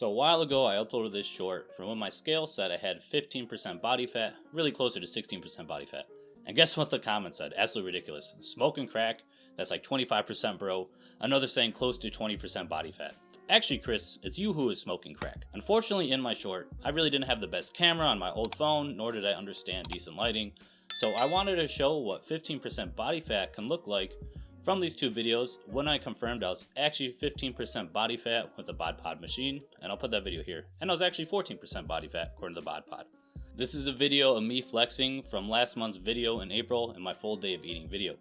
So a while ago, I uploaded this short from when my scale said I had 15% body fat, really closer to 16% body fat. And guess what the comment said? Absolutely ridiculous. Smoking crack, that's like 25%, bro. Another saying close to 20% body fat. Actually, Chris, it's you who is smoking crack. Unfortunately, in my short, I really didn't have the best camera on my old phone, nor did I understand decent lighting. So I wanted to show what 15% body fat can look like from these two videos when I confirmed I was actually 15% body fat with the bod pod machine, and I'll put that video here. And I was actually 14% body fat according to the bod pod. This is a video of me flexing from last month's video in April and my full day of eating video.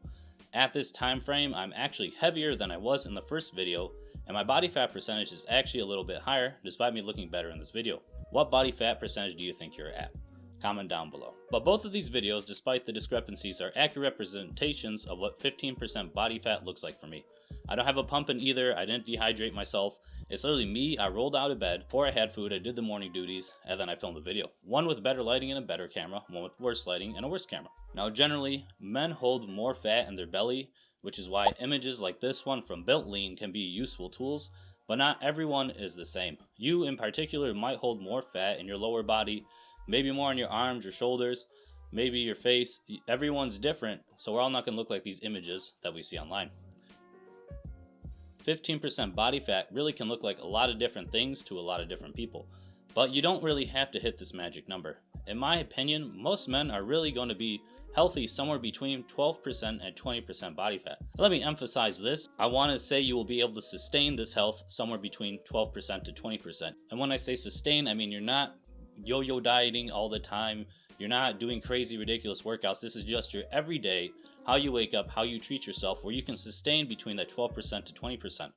At this time frame, I'm actually heavier than I was in the first video, and my body fat percentage is actually a little bit higher despite me looking better in this video. What body fat percentage do you think you're at? Comment down below. But both of these videos, despite the discrepancies, are accurate representations of what 15% body fat looks like for me. I don't have a pump in either, I didn't dehydrate myself. It's literally me. I rolled out of bed before I had food, I did the morning duties, and then I filmed the video. One with better lighting and a better camera, one with worse lighting and a worse camera. Now generally, men hold more fat in their belly, which is why images like this one from Built Lean can be useful tools, but not everyone is the same. You in particular might hold more fat in your lower body, maybe more on your arms, your shoulders, maybe your face. Everyone's different, so we're all not going to look like these images that we see online. 15% body fat really can look like a lot of different things to a lot of different people, but you don't really have to hit this magic number. In my opinion, most men are really going to be healthy somewhere between 12% and 20% body fat. Let me emphasize this. I want to say you will be able to sustain this health somewhere between 12% to 20%. And when I say sustain, I mean you're not yo-yo dieting all the time. You're not doing crazy, ridiculous workouts. This is just your everyday, how you wake up, how you treat yourself, where you can sustain between that 12% to 20%.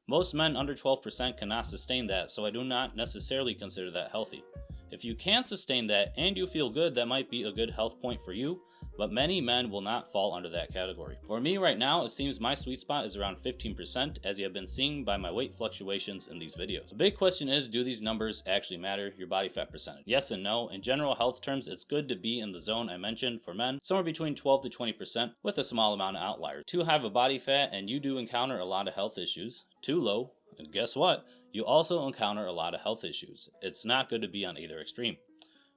Most men under 12% cannot sustain that, so I do not necessarily consider that healthy. If you can sustain that and you feel good, that might be a good health point for you, but many men will not fall under that category. For me right now, it seems my sweet spot is around 15%, as you have been seeing by my weight fluctuations in these videos. The big question is, do these numbers actually matter, your body fat percentage? Yes and no. In general health terms, it's good to be in the zone I mentioned for men, somewhere between 12 to 20% with a small amount of outliers. Too high of a body fat and you do encounter a lot of health issues. Too low, and guess what? You also encounter a lot of health issues. It's not good to be on either extreme.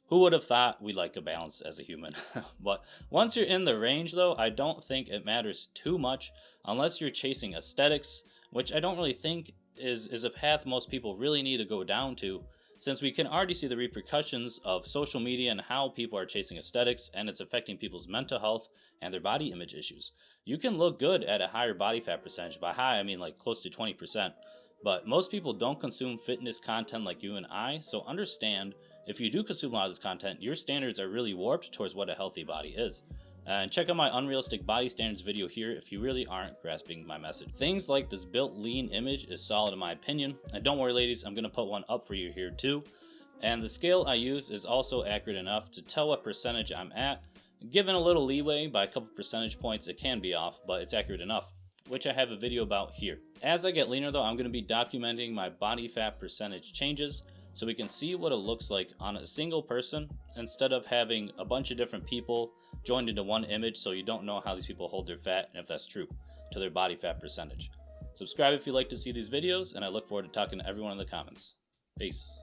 Who would have thought we like a balance as a human? But once you're in the range though, I don't think it matters too much unless you're chasing aesthetics, which I don't really think is a path most people really need to go down to, since we can already see the repercussions of social media and how people are chasing aesthetics, and it's affecting people's mental health and their body image issues. You can look good at a higher body fat percentage. By high, I mean like close to 20%. But most people don't consume fitness content like you and I, so understand if you do consume a lot of this content, your standards are really warped towards what a healthy body is. And check out my unrealistic body standards video here if you really aren't grasping my message. Things like this Built Lean image is solid in my opinion. And don't worry ladies, I'm going to put one up for you here too. And the scale I use is also accurate enough to tell what percentage I'm at. Given a little leeway by a couple percentage points, it can be off, but it's accurate enough, which I have a video about here. As I get leaner though, I'm going to be documenting my body fat percentage changes, so we can see what it looks like on a single person instead of having a bunch of different people joined into one image, so you don't know how these people hold their fat and if that's true to their body fat percentage. Subscribe if you like to see these videos, and I look forward to talking to everyone in the comments. Peace.